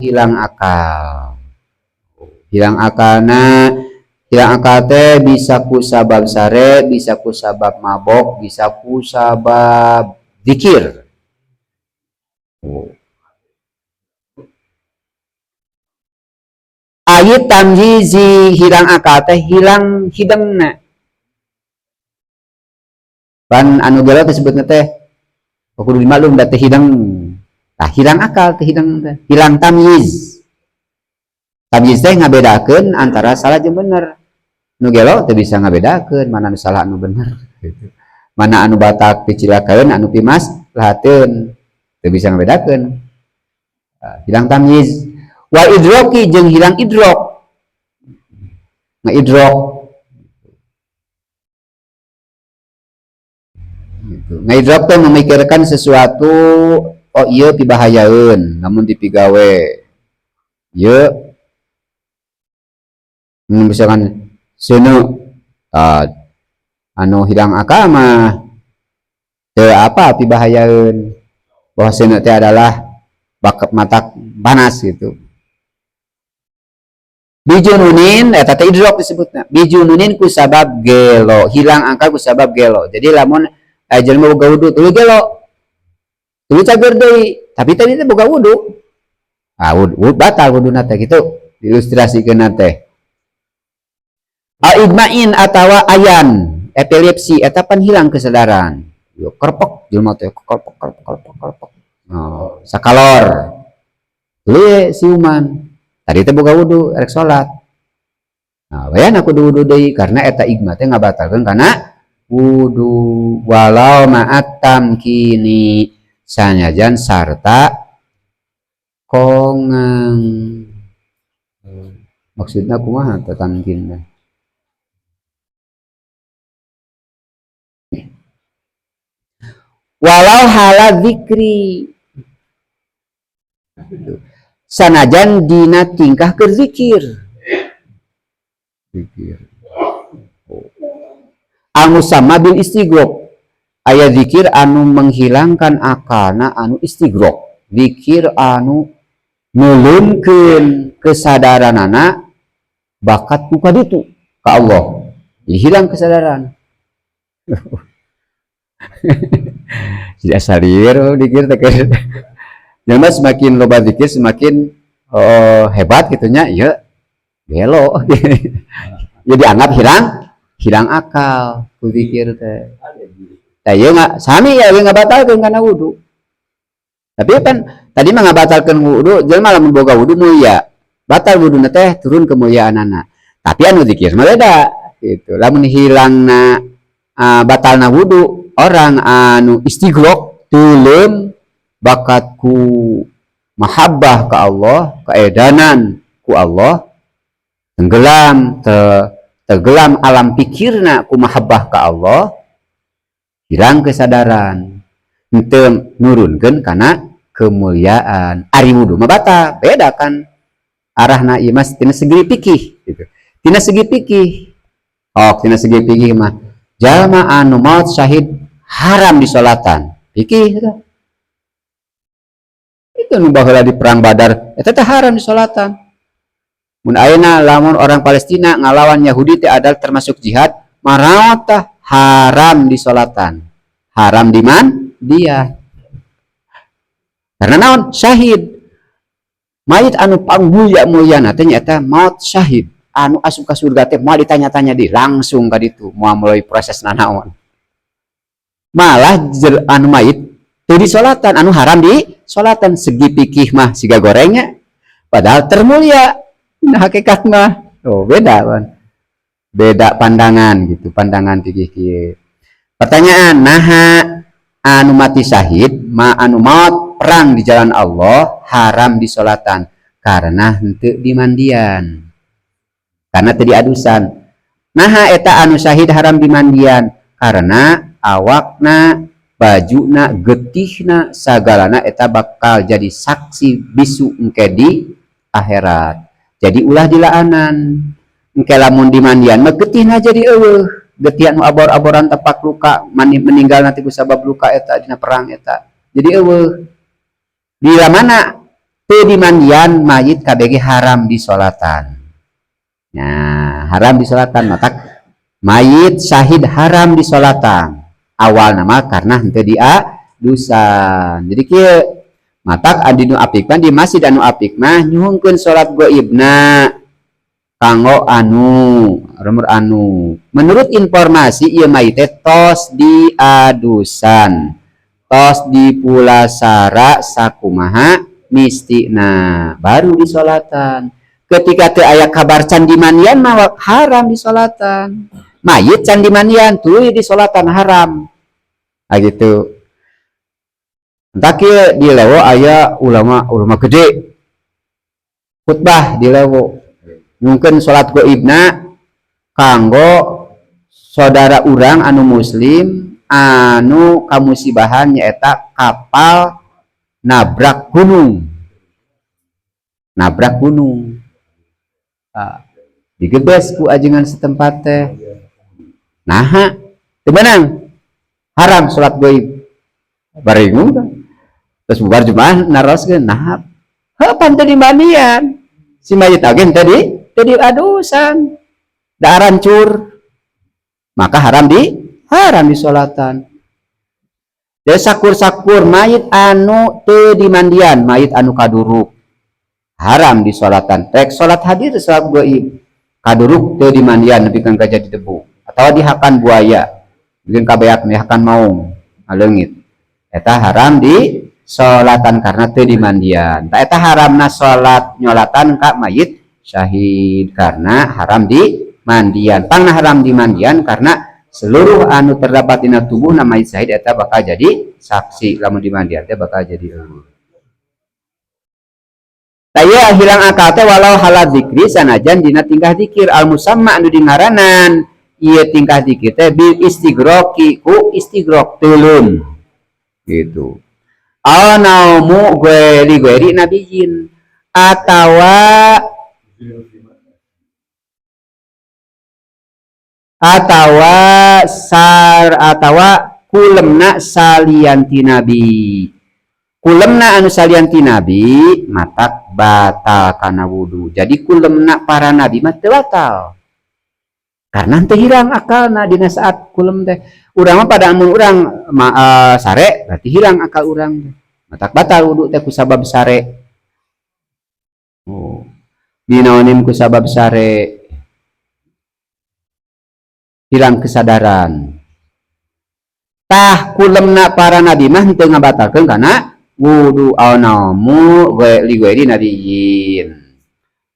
hilang akal. Hilang akalna, hilang akal teh bisa ku sabab sare, bisa ku sabab mabok, bisa ku sabab zikir. Ayat tamyizi hilang akal teh hilang hidengna. Pan anu gelo disebutna teh kudu dimaklum da teh hideng. Tah hilang akal teh hideng teh, hilang tamyiz. Tamyiz teh ngabedakeun antara salah jeung bener. Nu gelo teu bisa ngabedakeun mana anu salah anu bener gitu. Mana anu batak dicilakaeun anu pimas lahateun teu bisa ngabedakeun. Hilang tamyiz. Wa idroki jeung hilang idrok. Ngaidrok gitu. Ngaidrok teh memikirkan sesuatu, oh iya pibahayaeun namun dipigawe. Ieu misalkan seuneu anu hilang akal mah teu apa pibahayaeun. Bahwa seuneu teh adalah bakat matak panas gitu. Bijununin eta teh idrok disebutna. Bijununin ku sabab gelo, hilang akal ku sabab gelo. Jadi lamun jelema boga wudu tuluy gelo. Tuluy cager deui, tapi tadi teh boga wudu. Wudu batal wuduna teh kitu. Ilustrasikeun teh. Aidmain atawa ayan, epilepsi eta pan hilang kesadaran. Yo kerpek jelema teh kerpek. Sakalor. Tuluy siuman. Tadi teh boga wudu rek salat. Nah, bayana kudu wudu deui karena eta igma teh ngabatalkeun kana wudu walau ma'at tamkini sanyajan sarta kongang. Maksudna kumaha teh tamkin? Walau hala zikri. Sanajan dina tingkah keur zikir. Anu sama bil istighraq. Aya zikir anu menghilangkan akalna anu istighraq. Zikir anu nulunkeun kesadaranana bakat ku kaditu ka Allah. Hilang kesadaran. Tidak salir dikir teh. Jelema semakin loba zikir semakin hebat gitunya, ya gelo. Ya dianggap hilang akal ku zikir teh. Tah ieu sami ya ngabatalkeun kana wudu. Tapi kan tadi mah ngabatalkeun wudu, jelema lamun boga wudu mulia. Batal wuduna teh turun kemuliaanana. Tapi anu zikir mah beda gitu. Lamun hilangna batalna wudu, orang anu istighraq tuluy bakatku mahabbah ke Allah, keedanan ku Allah, tenggelam alam pikirna ku mahabbah ke Allah, hilang kesadaran, henteu nurunkeun kana kemuliaan. Ari wudu mah batal, beda kan arahna ieu mah tina segi fikih gitu. Tina segi fikih. Tina segi fikih mah jalma anu maut syahid haram disolatan. Fikih eta. Itu nu baheula di perang Badar eta teh haram disolatan. Mun ayeuna lamun orang Palestina ngalawan Yahudi teh adalah termasuk jihad, maraot tah haram disolatan. Haram di man? Dia. Karena naon? Syahid. Mayit anu pangmulia-mulyana teh nyaeta maut syahid. Anu asup ka surga teh moal ditanya-tanya di langsung ka ditu, moal mulai proses nanaon. Malah anu mayit teu disolatan, anu haram di solatan. Segi pikih mah siga gorengnya, padahal termulia. Nah hakikat mah beda kan, beda pandangan gitu, pandangan fikih kieu. Pertanyaan, naha anu mati syahid ma anu maut perang di jalan Allah haram disolatan karena henteu dimandian, karena teu diadusan. Naha eta anu syahid haram dimandian karena awakna, bajuna, getihna, sagalana eta bakal jadi saksi bisu engke di akhirat. Jadi ulah dilaanan. Engke lamun dimandian mah getihna jadi eueuh. Getih anu abor-aboran tepak luka, meninggal nanti ku sabab luka eta dina perang eta. Jadi eueuh. Bila mana teu dimandian mayit KBG haram disolatan. Nah, haram disolatan matak mayit syahid haram disolatan. Awal nama karena henteu diadusan. Jadi kieu matak adi nu apik di masjid anu apik mah nyuhungkeun salat gaibna kanggo rumur anu menurut informasi ieu mayit tos diadusan, tos dipulasara sakumaha mistina baru disolatan. Ketika teu aya kabar can dimandian mah haram disolatan. Mayit can dimandian tuluy disolatan haram. Gitu. Entah kieu di lewo aya ulama gede khutbah di lewo mungkin salat gaibna kanggo saudara urang anu muslim anu kamusibahan nyaeta kapal nabrak gunung digebes ku ajengan setempat teh nah teu meunang haram salat gaib baringung terus bubar jumaah naroskeun nah heupan teu dimandian si mayit agen tadi adusan da rancur maka haram disolatan. Jadi sakur mayit anu teu dimandian mayit anu kaduruk haram disolatan. Rek salat hadir salat gaib kaduruk teu dimandian nepikeun ka jadi debu atawa dihakan buaya bikin kabeak dihakan maung aleungit eta haram disolatan karena teu dimandian. Ta eta haramna salat nyolatan ka mayit syahid karena haram dimandian. Pangna haram dimandian karena seluruh anu terdapat dina tubuh na mayit syahid eta bakal jadi saksi lamun dimandian teh bakal jadi eueuh. Taya hilang akal teh walau halal zikri sanajan dina tingkah zikir al musamma anu dingaranan ieu tingkah zikir teh bil istigroki ku istigrok teulun gitu. Al naumu gueri nabiyin atawa kulemna salianti nabi kulemna anu salianti nabi matak batal kana wudu. Jadi kulemna para nabi mah teu batal karena teu hilang akalna dina saat kulem teh urang mah pada amun urang sare berarti hilang akal urang matak batal wudu teh ku sabab sare. Dinaonin ku sabab sare hilang kesadaran. Tah kulemna para nabi mah teu ngabatalkeun kana wudu au naumu li ghairi nabiyin.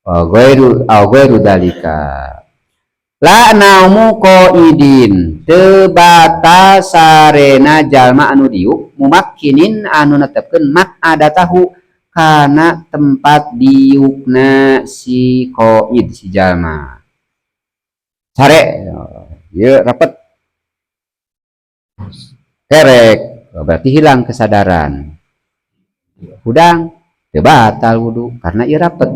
Ghairu dalika. La naumu qaidin teu batal sarena jalma anu diuk mumakkinin anu netepkeun maq'adatahu kana tempat diukna si qaid si jalma. Sare ieu rapet kerek berarti hilang kesadaran hudang teu batal wudu karena ieu rapet.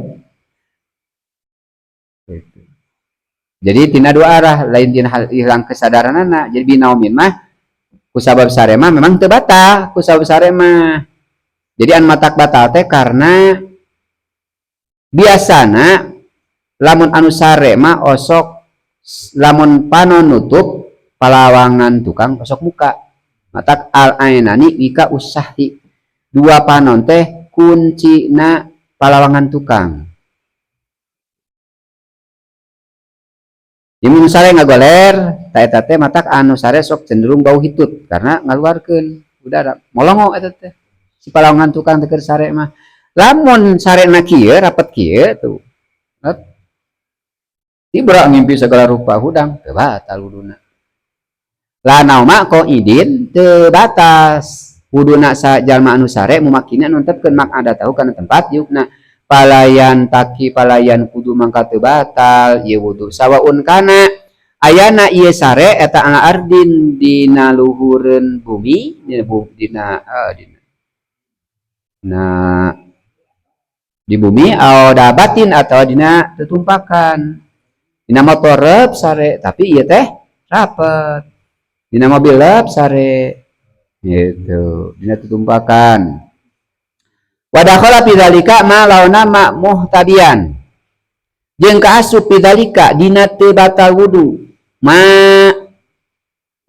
Jadi tina dua arah lain tina hilang kesadaranana. Jadi binaumin mah kusabab sare mah memang teu batal kusabab sare mah. Jadi an matak batal teh karena biasana lamun anu sare mah osok lamun panon nutup palawangan tukang osok muka matak al ainani wika usahi dua panon teh kuncina palawangan tukang. Imun sare ngagoler ta eta teh matak anu sare sok cenderung bau hitut karena ngaluarkeun udara molongo eta teh si palawangan tukang teh keur sare mah. Lamun sarena kieu rapet kieu tuh ibra ngimpi segala rupa hudang teu batal wuduna. La nauma qaidin teu batas wuduna sa jalma anu sare mumakina anu netepkeun maq'adatahu kana tempat diukna. Palayan taki palayan kudu mangka teu batal ieu wudu sawaun kana ayana ieu sare eta ala ardin dina luhureun bumi di bumi au dabatin atau dina tetumpakan. Dina motor rep sare tapi ieu teh rapet. Dina mobil rep sare gitu dina tetumpakan. Wadakhala pidzalika ma launa ma muhtabian jeung kaasup pidzalika dina teu batal wudu ma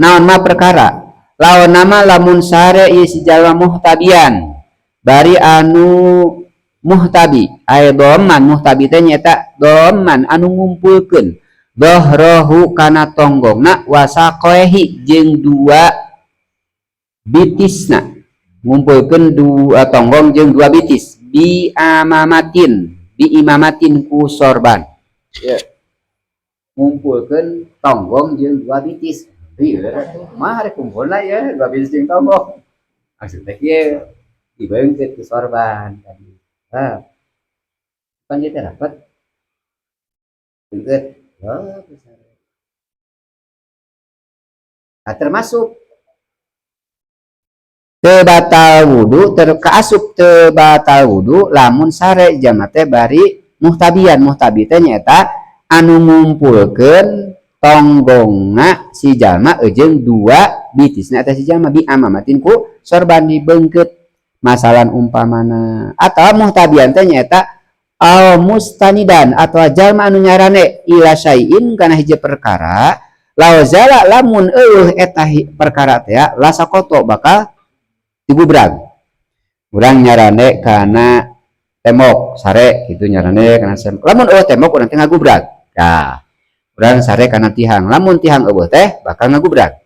naon ma perkara launa ma lamun sare ieu si jalma muhtabian bari anu muhtabi aya doman muhtabi teh nyata doman anu ngumpulkeun dohrohu kana tonggongna wasaqoehi jeung dua bitisna ngumpulkeun dua tonggong jeung dua bitis bi imamatin ku sorban yeah. Ngumpulkeun tonggong jeung dua bitis ieu mah rek kumpulna ya dua bitis jeung tonggong maksudna kieu dibeungkeun ku sorban tadi kan dia dapat beungkeun termasuk teu batal wudu kaasup teu batal wudu lamun sare jalma teh bari muhtabian muhtabi teh nyaeta anu ngumpulkeun tonggongna si jalma jeung dua bitisna teh si jalma bi amamatin ku sorban dibeungkeut masalan umpamana atawa muhtabian teh nyaeta al mustanidan atau jalma anu nyarane ila syai'in kana hiji perkara lauzala lamun eueuh eta perkara teh lasakoto bakal digubrag urang nyarane kana tembok sare gitu nyarane kana lamun eueuh tembok urang teh ngagubrag tah urang sare kana tihang lamun tihang eueuh teh bakal ngagubrag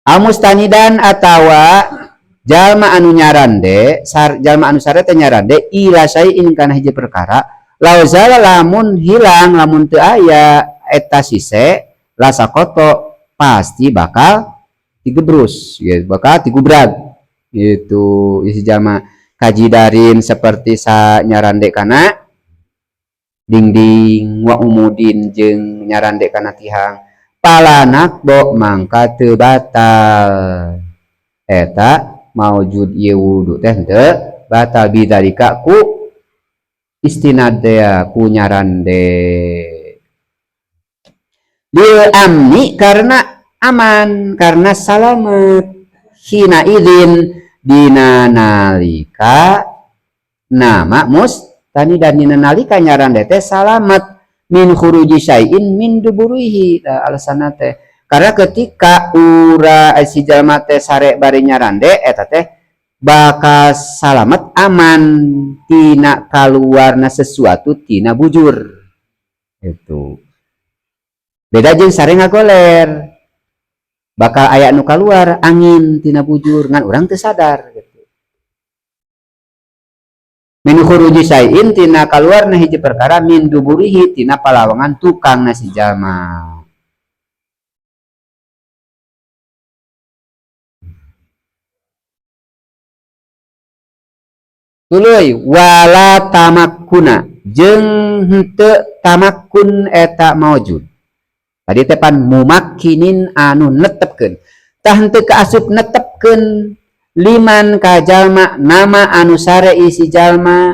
amustanidan atawa jalma anu nyarande jalma anu sare teh nyarande ila syai'in kana hiji perkara lauzala lamun hilang lamun teu aya eta sise lasakoto pasti bakal digebrus ya bakal digubrag gitu isi jalma kajidarin seperti sa nyarande kana dingding wa umudin jeung nyarande kana tihang palanak do mangka teu batal eta maujud ieu wudu teh teu batal bidzalika ku istinad ku nyarande bil amni karena aman karena salamet hina idin dina nalika nama mustani dan dina nalika nyarande teh salamet min khuruji syai'in min duburihi alasana teh karena ketika si jalma teh sare bari nyarande eta teh bakal salamet aman tina kaluarna sesuatu tina bujur itu beda jeung sare ngagoler bakal aya anu kaluar angin tina bujur ngan urang teu sadar gitu. Min khuruji syai'in tina kaluar na hiji perkara min duburihi tina palawangan tukang na si jalma. Tuluy wala tamakkuna jeung henteu tamakkun eta maujud. Tadi tepan mumakkinin anu netepkeun tah henteu kaasup netepkeun liman ka jalma nama anu sare isi jalma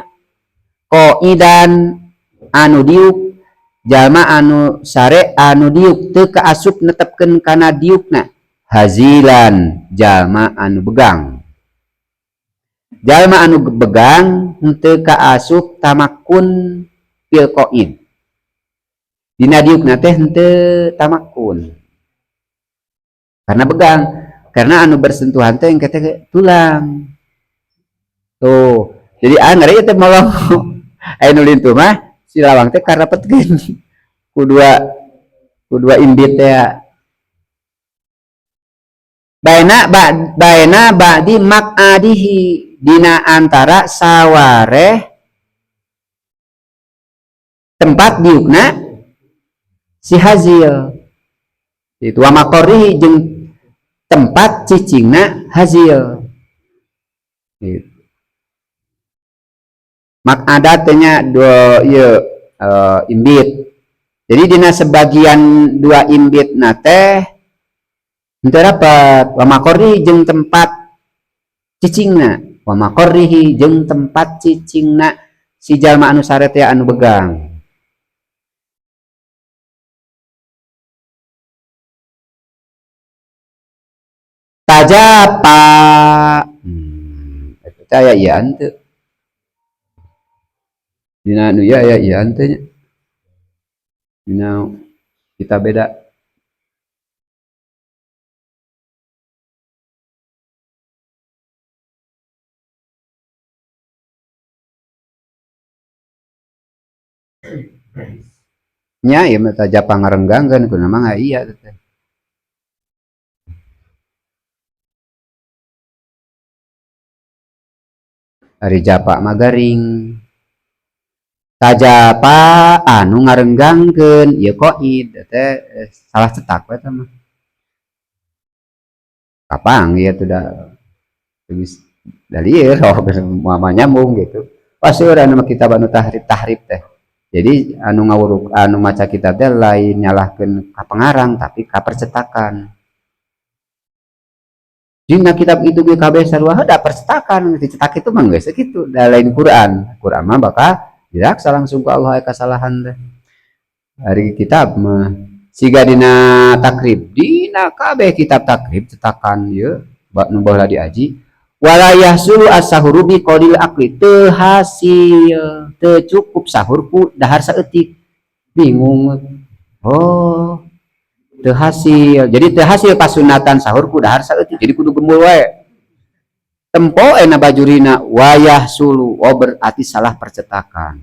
qaidan anu diuk jalma anu sare anu diuk teu kaasup netepkeun kana diukna hazilan jalma anu begang jalma anu begang henteu kaasup tamakkun fil qaid dina diukna teh henteu tamakkun karena begang karena anu bersentuhan teh engke teh tulang tuh jadi ngari teh molong aya nu lintu mah si lawang teh karepetkeun ku dua imbit teh baena ba'di maq'adihi dina antara sawareh tempat diukna si hazil itu wa maqorihi jeung tempat cicingna hazil gitu. Maq'adatnya dua ieu imbit jadi dina sebagian dua imbit na teh henteu dapat wa maqorihi jeung tempat cicingna wa maqorihi jeung tempat cicingna si jalma anu sare teh anu begang tajapa Percaya iya ante. Dina nu ya iya ante nya. Dina kita beda. Nya ya mata Japa ngarenggangkeun kunaha mah iya teh. Ari Japa mah garing. Tajapa anu ngarenggangkeun ieu qaid teh salah cetak we teh mah. Kapang ya tuh dah geus dari roh mama nyambung gitu. Pasti urang nama kitab anu tahrib teh. Jadi anu ngawuruk anu maca kitab teh lain nyalahkeun ka pengarang tapi ka percetakan. Dina kitab itu ge kabeh sarua heuda percetakan dicetak itu mah geus kitu da lain Quran. Quran mah bakal diraksa langsung ku Allah aya kasalahan teh. Hari kitab mah siga dina takrib dina kabeh kitab takrib cetakan ieu nu baheula diaji wala yahsulu as-sahuru bi qadil aqli teu hasil teu cukup sahur ku dahar saeutik bingung oh teu hasil jadi teu hasil pasunatan sahur ku dahar saeutik jadi kudu gembul wae tempo ena bajurina wayah sulu oh berarti salah percetakan.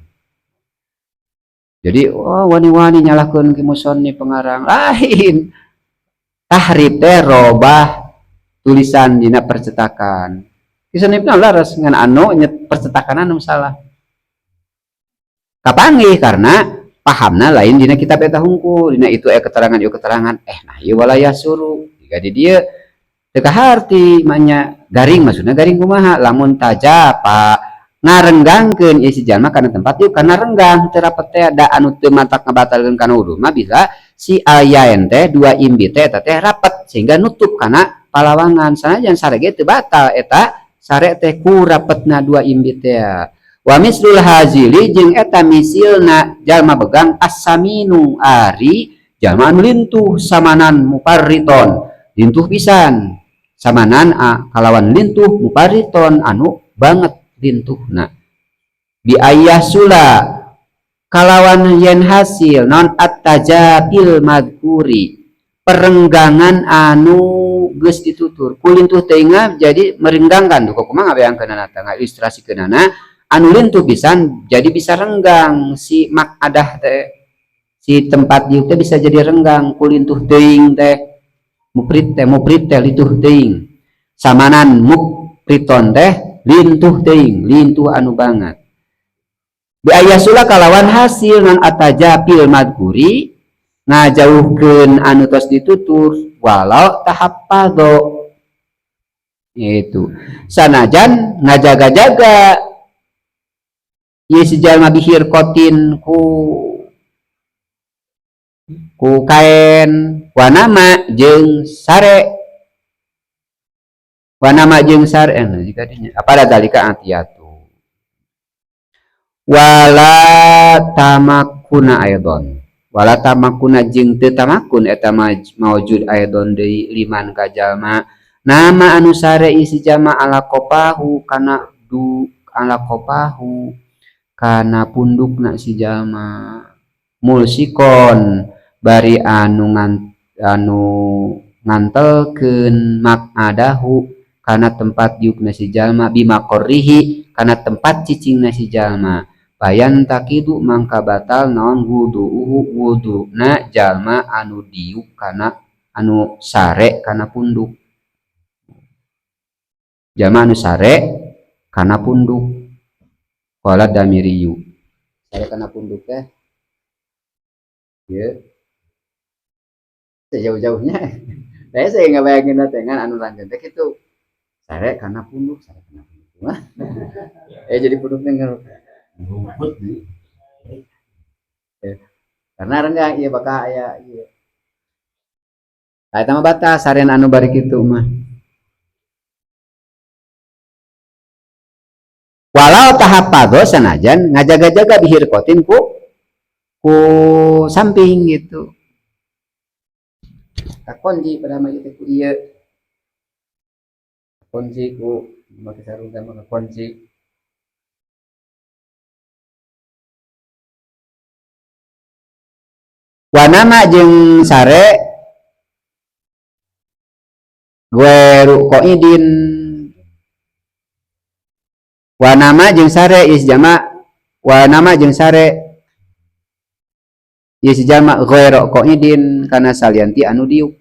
Jadi oh wani-wani nyalahkeun ki musannif pengarang lain tahrib teh robah tulisan dina percetakan musannifna laras ngan anu nyet percetakan anu salah kapanggih karena pahamna lain dina kitab eta hungkul dina itu keterangan nah ieu walaya suruh jika di dieu teu kaharti manya garing maksudna garing kumaha lamun tajapa ngarenggangkeun ieu si jalma kana tempat ieu kana renggang teu rapet teh da anu teu matak ngabatalkeun kana wudu mah bisa si ayaen teh dua imbi teh eta teh rapet sehingga nutup kana palawangan sanajan sare ge teu batal eta sare teh ku rapetna dua imbi teh wa mislul hazili jeung eta misilna jalma begang as-saminu ari jalma anu lintuh samanan muparriton lintuh pisan samanan kalawan lintuh muparriton anu banget lintuhna bi ayyasula kalawan yen hasil non at-tajabil madhuri perenggangan anu geus ditutur kulintuh teuing jadi merenggangkan tuh kumaha ngabeangkeunana teh ilustrasikeunana anu lintuh pisan jadi bisa renggang si mak adah teh si tempat dieu teh bisa jadi renggang kulintuh teuing teh muprit teh lintuh teuing samanan mupriton teh lintuh teuing lintuh anu banget biayasula kalawan hasil non atajapil madhuri ngajauhkeun anu tos ditutur walau tahaffadho itu sanajan ngajaga-jaga ieu si jalma bihir kotin ku kaen wanama jeung sare jika dinya apa ada dalika atiyatu wala tamakuna aidon wala tamakuna jeung teu tamakun eta maujud aidon deui liman ka jalma nama anu sare isi jalma ala kopahu kana ala kopahu kana pundukna si jalma mulsikon bari anu ngantelkeun mak adahu kana tempat diukna si jalma bimakorihi kana tempat cicingna si jalma bayan takidu mangka batal naon wuduna jalma anu diuk kana anu sare kana punduk jalma anu sare kana punduk qala damiriyu sare kana punduk teh ya sejauh-jauhnya saya ngabayangin dengan anu lanjut teh kitu sare kana punduk jadi punduk denger rumput karena renggang ieu bakal aya ieu eta mah batas sarean anu bari kitu mah walau tahaffadho sanajan ngajaga-jaga bihir kotin ku samping gitu kakonji pada mah itu ku ieu konji ku make sarung teh mah kunci. Wanama jeung sare gueru qaidin. Wanama jeung sare is jama wanama jeung sare is jama gueru qaidin kana salianti anu diuk.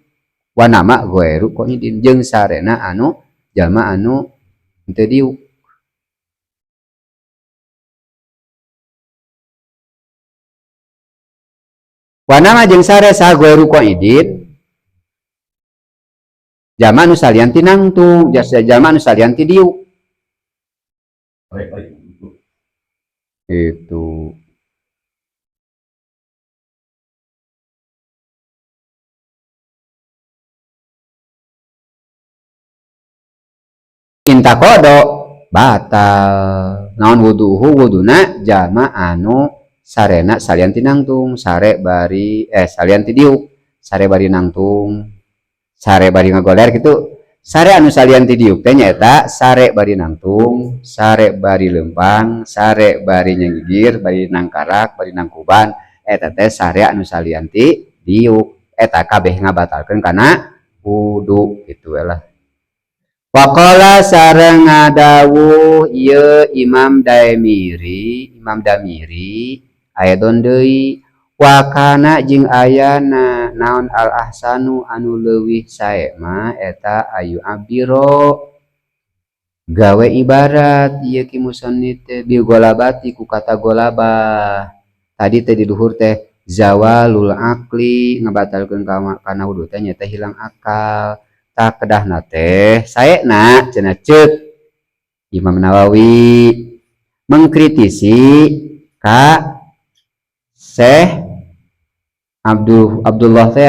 Wanama gueru qaidin jeung sarena anu jama anu teu diuk. Wanama jeung sare saha gueru qaidin jama anu salianti nangtung jama anu salianti diuk. Itu intakodo batal naon wuduhu wuduna jama anu sarena salianti nangtung sare bari salianti diuk sare bari nangtung sare bari ngagoler gitu. Sare anu salianti diuk teh nyaeta sare bari nangtung sare bari lempang sare bari nyenggir bari nangkarak bari nangkuban eta teh sare anu salianti diuk eta kabeh ngabatalkeun kana wudu gitu lah. Waqala sareng ngadawuh ieu Imam Damiri ayadon deui wa kana jeung ayana naon al ahsanu anu leuwih sae mah eta ayu abiro gawe ibarat ieu ki musannif teh bi golabati ku kata golabah tadi teh di luhur teh zawalul aqli ngabatalkeun kana wudu teh nyaeta hilang akal. Tak kedahna teh saena cenah ceuk Imam Nawawi mengkritisi ka Syekh Abdullah teh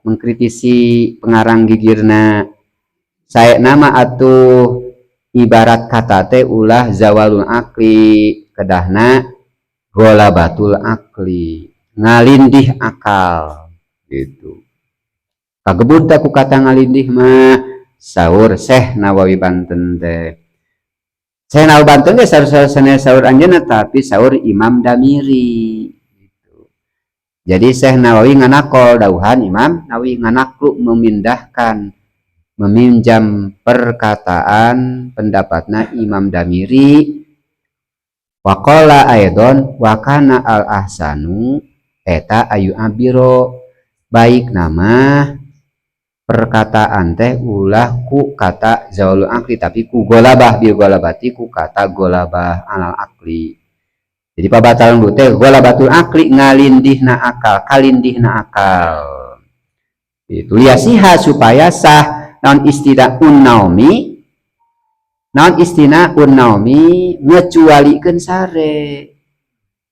mengkritisi pengarang gigirna saena mah atuh ibarat kata teh ulah zawalul aqli kedahna golabatul aqli ngalindih akal gitu. Kagebut ku kata ngalindih mah saur Syekh Nawawi Banten teh. Syekh Nawawi Banten teh saur anjeunna tapi saur Imam Damiri gitu. Jadi Syekh Nawawi nganakol dauhan Imam Nawawi nganaklu meminjam perkataan pendapatna Imam Damiri. Waqala aidon wa kana al ahsanu eta ayu abiro baik nama perkataan teh ulah ku kata zawalul akli tapi ku golabah bi golabati ku kata golabah alal akli. Jadi pabatalan teh golabatul akli ngalindihna akal kalindihna akal. Itu liasiha supaya sah naon istilah unnaumi naon istilah unnaumi ngecualikeun sare.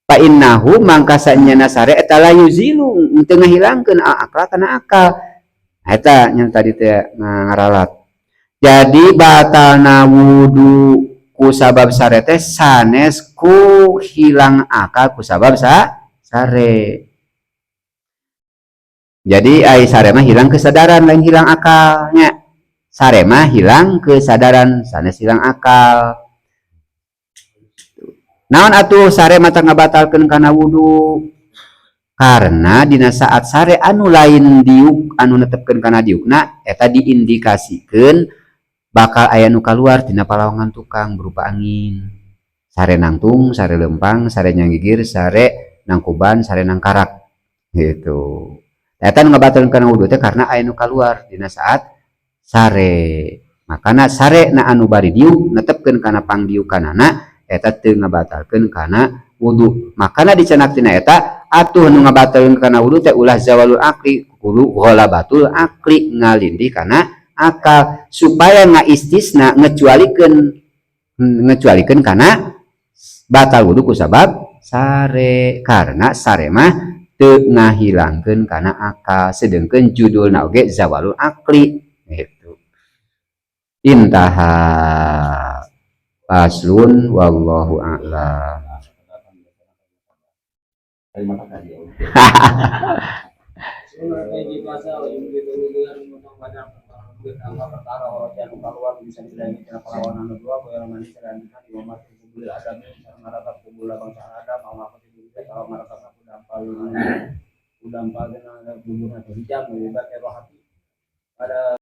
Fa innahu mangka sanyana sare eta la yuzilu teu ngahilangkeun akal kana akal. Eta yang tadi teh ngaralat. Jadi batalna wudu ku sabab sare teh sanes ku hilang akal ku sabab sare. Jadi ai sare mah hilang kesadaran lain hilang akalnya. Sare mah hilang kesadaran sanes hilang akal. Naon atuh sare mata ngabatalkeun kana wudu? Karena dina saat sare anu lain diuk anu netepkeun kana diukna eta diindikasikeun bakal aya nu kaluar tina palawangan tukang berupa angin. Sare nangtung, sare lempang, sare nyanggigir, sare nangkuban, sare nangkarak gitu. Eta nu ngabatalkeun kana wudu teh karena aya nu kaluar dina saat sare. Makana sare na anu bari diuk netepkeun kana pangdiukanana eta teu ngabatalkeun kana wudu. Makana dicenak tina eta atuh nu ngabatalkeun kana wudu teh ulah zawalul aqli kudu ghalabatul aqli ngalindih kana akal supaya ngaistisna ngecualikeun kana batal wudu ku sabab sare karena sare mah teu ngahilangkeun kana akal sedengkeun judulna oge zawalul aqli gitu. Intaha faslun wallahu a'lam. di pasal yang gitu dengan menang banyak angka perkara orang yang keluar bisa dilayani dengan perlawanan kedua yang manis dan di umat kubul ada marata kubul bangsa ada mau apa sih kalau marata udah empal dengan bumbu atau hijab lebih baik hati ada